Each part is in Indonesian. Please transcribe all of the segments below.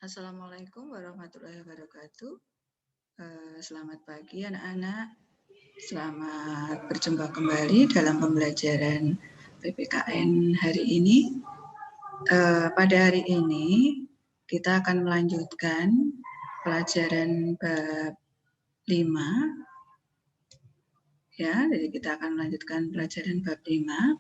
Assalamualaikum warahmatullahi wabarakatuh. Selamat pagi anak-anak. Selamat berjumpa kembali dalam pembelajaran PPKN hari ini. Pada hari ini kita akan melanjutkan pelajaran bab 5. Ya, jadi kita akan melanjutkan pelajaran bab 5.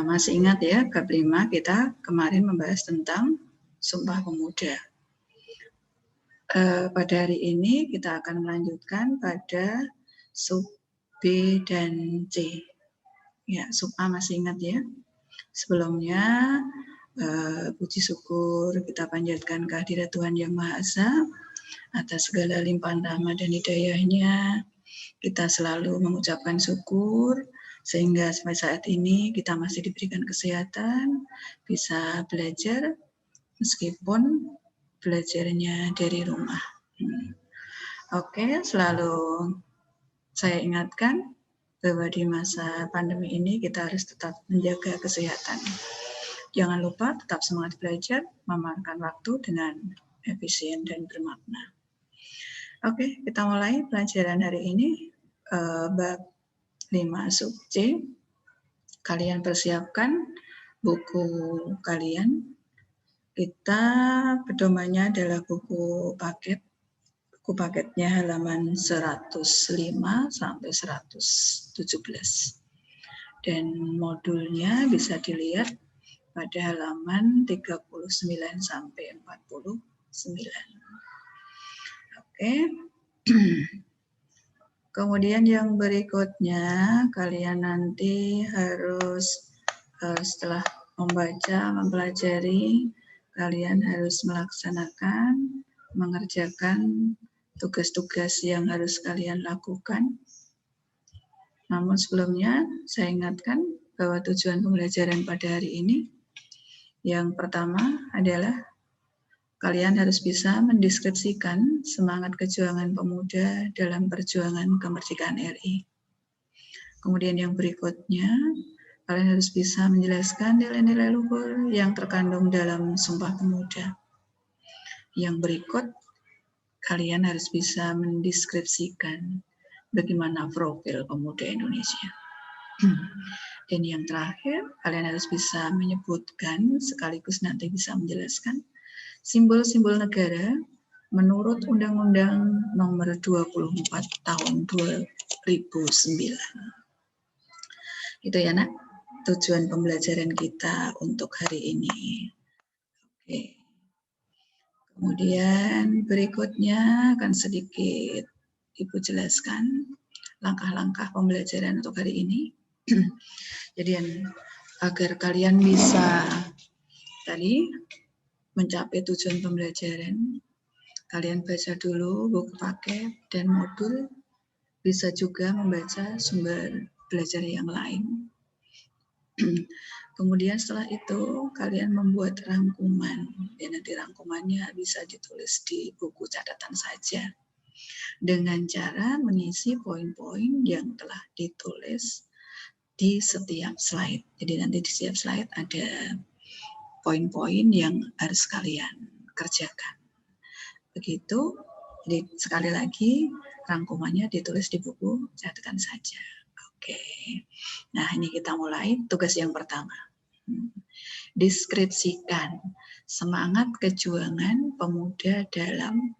Masih ingat ya, bab 5 kita kemarin membahas tentang Sumpah Pemuda. Pada hari ini kita akan melanjutkan pada sub B dan C. Ya, sub A masih ingat ya. Sebelumnya puji syukur kita panjatkan kehadirat Tuhan Yang Maha Esa atas segala limpahan rahmat dan hidayah-Nya. Kita selalu mengucapkan syukur sehingga sampai saat ini kita masih diberikan kesehatan, bisa belajar meskipun belajarnya dari rumah. Oke, selalu saya ingatkan bahwa di masa pandemi ini kita harus tetap menjaga kesehatan. Jangan lupa tetap semangat belajar, memanfaatkan waktu dengan efisien dan bermakna. Oke, kita mulai pelajaran hari ini, bab 5 sub C. Kalian persiapkan buku kalian. Kita pedomannya adalah buku paket. Buku paketnya halaman 105 sampai 117. Dan modulnya bisa dilihat pada halaman 39 sampai 49. Oke. Kemudian yang berikutnya kalian nanti harus setelah membaca, mempelajari, kalian harus melaksanakan, mengerjakan tugas-tugas yang harus kalian lakukan. Namun sebelumnya saya ingatkan bahwa tujuan pembelajaran pada hari ini yang pertama adalah kalian harus bisa mendeskripsikan semangat kejuangan pemuda dalam perjuangan kemerdekaan RI. Kemudian yang berikutnya, kalian harus bisa menjelaskan nilai-nilai luhur yang terkandung dalam Sumpah Pemuda. Yang berikut, kalian harus bisa mendeskripsikan bagaimana profil pemuda Indonesia. Dan yang terakhir, kalian harus bisa menyebutkan sekaligus nanti bisa menjelaskan simbol-simbol negara menurut Undang-Undang Nomor 24 Tahun 2009. Itu ya nak, tujuan pembelajaran kita untuk hari ini. Oke. Kemudian berikutnya akan sedikit Ibu jelaskan langkah-langkah pembelajaran untuk hari ini. Jadi agar kalian bisa tadi mencapai tujuan pembelajaran, kalian baca dulu buku paket dan modul, bisa juga membaca sumber belajar yang lain. Kemudian setelah itu kalian membuat rangkuman, dan nanti rangkumannya bisa ditulis di buku catatan saja dengan cara mengisi poin-poin yang telah ditulis di setiap slide. Jadi nanti di setiap slide ada poin-poin yang harus kalian kerjakan. Begitu. Jadi sekali lagi rangkumannya ditulis di buku catatan saja. Oke. Nah, ini kita mulai tugas yang pertama. Deskripsikan semangat kejuangan pemuda dalam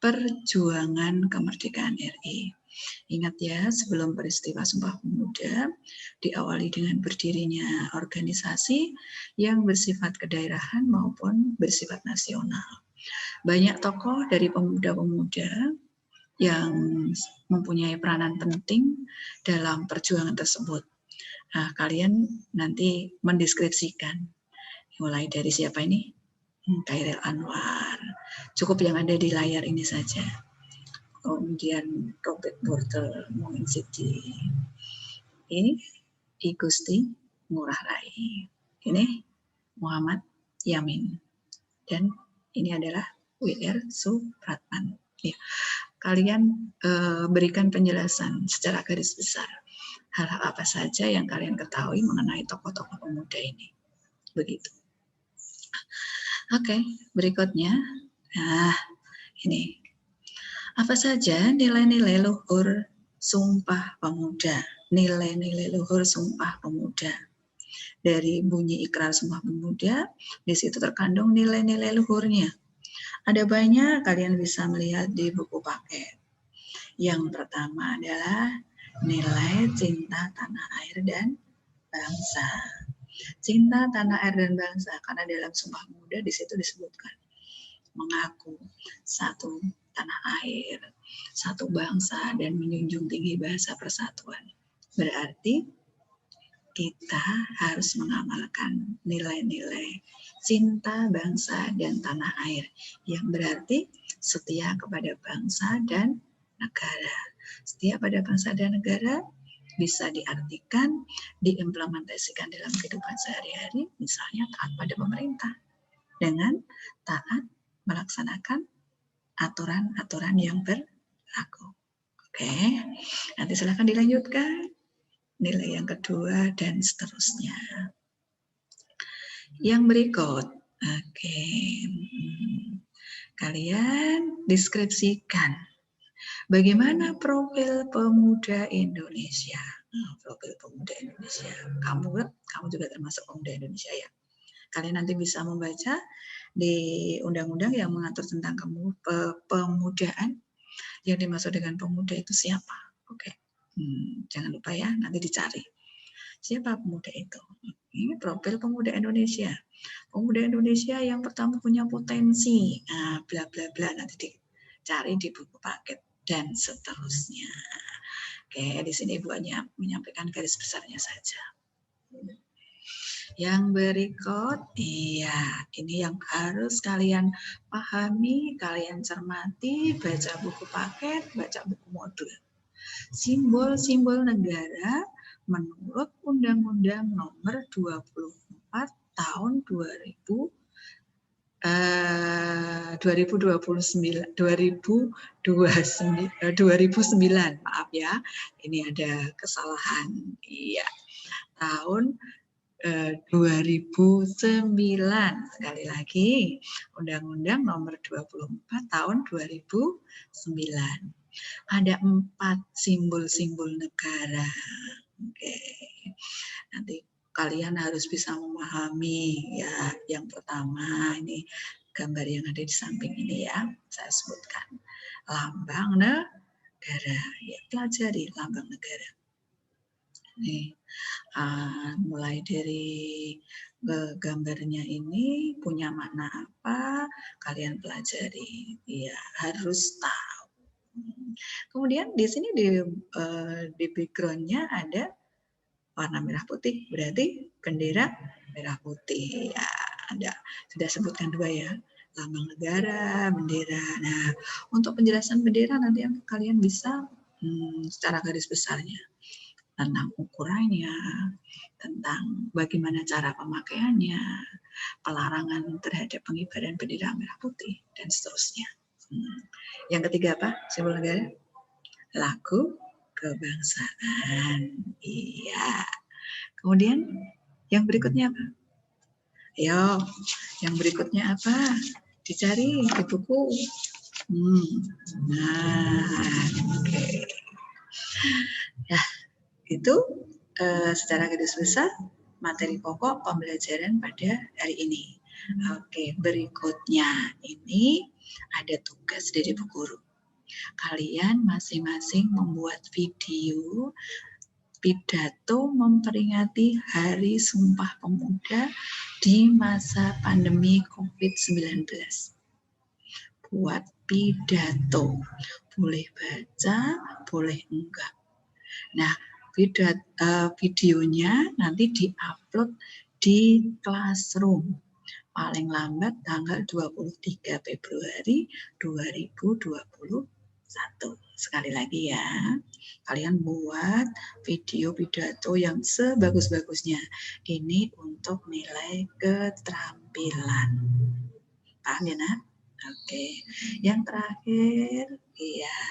perjuangan kemerdekaan RI. Ingat ya, sebelum peristiwa Sumpah Pemuda diawali dengan berdirinya organisasi yang bersifat kedaerahan maupun bersifat nasional. Banyak tokoh dari pemuda-pemuda yang mempunyai peranan penting dalam perjuangan tersebut. Nah, kalian nanti mendeskripsikan. Mulai dari siapa ini? Khairil Anwar. Cukup yang ada di layar ini saja. Kemudian Robert Burtel, Muin Siti. Ini I Gusti Ngurah Rai. Ini Muhammad Yamin. Dan ini adalah W.R. Supratman. Ya. Kalian berikan penjelasan secara garis besar. Hal-hal apa saja yang kalian ketahui mengenai tokoh-tokoh pemuda ini. Begitu. Oke, berikutnya. Nah, ini. Apa saja nilai-nilai luhur Sumpah Pemuda? Nilai-nilai luhur Sumpah Pemuda. Dari bunyi ikrar Sumpah Pemuda, di situ terkandung nilai-nilai luhurnya. Ada banyak, kalian bisa melihat di buku paket. Yang pertama adalah nilai cinta tanah air dan bangsa. Cinta tanah air dan bangsa, karena dalam Sumpah Pemuda di situ disebutkan mengaku satu tanah air, satu bangsa, dan menjunjung tinggi bahasa persatuan. Berarti kita harus mengamalkan nilai-nilai cinta bangsa dan tanah air, yang berarti setia kepada bangsa dan negara. Setia pada bangsa dan negara bisa diartikan, diimplementasikan dalam kehidupan sehari-hari, misalnya taat pada pemerintah, dengan taat melaksanakan aturan-aturan yang berlaku. Oke, nanti silahkan dilanjutkan. Nilai yang kedua dan seterusnya. Yang berikut, oke, kalian deskripsikan bagaimana profil pemuda Indonesia. Profil pemuda Indonesia. Kamu juga termasuk pemuda Indonesia ya. Kalian nanti bisa membaca di undang-undang yang mengatur tentang pemudaan. Yang dimaksud dengan pemuda itu siapa? Oke, jangan lupa ya, nanti dicari. Siapa pemuda itu? Ini profil pemuda Indonesia. Pemuda Indonesia yang pertama punya potensi, bla bla bla, nanti dicari di buku paket dan seterusnya. Oke, di sini Ibu hanya menyampaikan garis besarnya saja. Yang berikut, iya, ini yang harus kalian pahami, kalian cermati, baca buku paket, baca buku modul. Simbol-simbol negara menurut Undang-Undang Nomor 24 Tahun 2029, maaf ya, ini ada kesalahan. Iya, tahun 2009. Sekali lagi, Undang-Undang Nomor 24 Tahun 2009. Ada 4 simbol-simbol negara. Oke. Nanti kalian harus bisa memahami ya. Yang pertama ini gambar yang ada di samping ini ya, saya sebutkan. Lambang negara. Ya, pelajari lambang negara. Nih, mulai dari gambarnya ini punya makna apa, kalian pelajari. Ya, harus tahu. Kemudian di sini di background-nya ada warna merah putih, berarti bendera merah putih. Ya, ada sudah sebutkan 2 ya, lambang negara, bendera. Nah, untuk penjelasan bendera nanti kalian bisa secara garis besarnya tentang ukurannya, tentang bagaimana cara pemakaiannya, pelarangan terhadap pengibaran bendera merah putih, dan seterusnya. Yang ketiga apa? Simbol negara? Lagu kebangsaan. Iya. Kemudian yang berikutnya apa? Ayo, yang berikutnya apa? Dicari di buku. Nah, oke. Ya, itu secara garis besar materi pokok pembelajaran pada hari ini. Oke, berikutnya ini ada tugas dari Bu Guru. Kalian masing-masing membuat video pidato memperingati Hari Sumpah Pemuda di masa pandemi COVID-19. Buat pidato, boleh baca, boleh enggak. Nah, videonya nanti diupload di Classroom paling lambat tanggal 23 Februari 2021. Sekali lagi ya, kalian buat video pidato yang sebagus-bagusnya. Ini untuk nilai keterampilan. Paham ya, Nak? Oke. Yang terakhir, iya,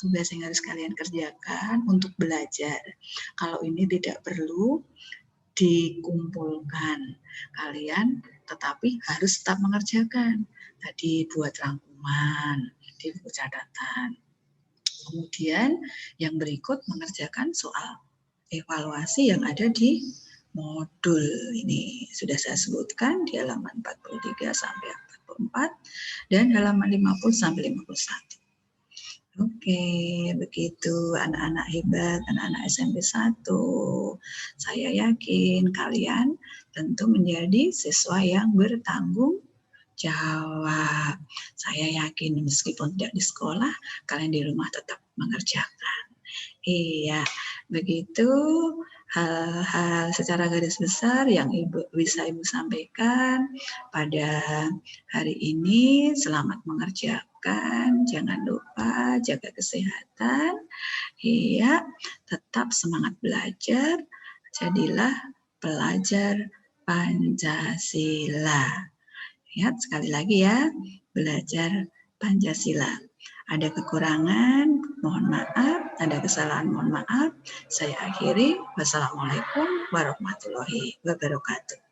tugas yang harus kalian kerjakan untuk belajar. Kalau ini tidak perlu dikumpulkan, kalian tetapi harus tetap mengerjakan. Tadi buat rangkuman di buku catatan. Kemudian yang berikut mengerjakan soal evaluasi yang ada di modul ini. Sudah saya sebutkan di halaman 43 sampai 44 dan halaman 50 sampai 51. Oke, begitu anak-anak hebat, anak-anak SMP 1. Saya yakin kalian tentu menjadi siswa yang bertanggung jawab. Saya yakin meskipun tidak di sekolah, kalian di rumah tetap mengerjakan. Iya, begitu hal-hal secara garis besar yang bisa Ibu sampaikan pada hari ini. Selamat mengerjakan, jangan lupa jaga kesehatan. Iya, tetap semangat belajar, jadilah pelajar Pancasila. Lihat sekali lagi ya, belajar Pancasila. Ada kekurangan, mohon maaf. Ada kesalahan, mohon maaf. Saya akhiri. Wassalamualaikum warahmatullahi wabarakatuh.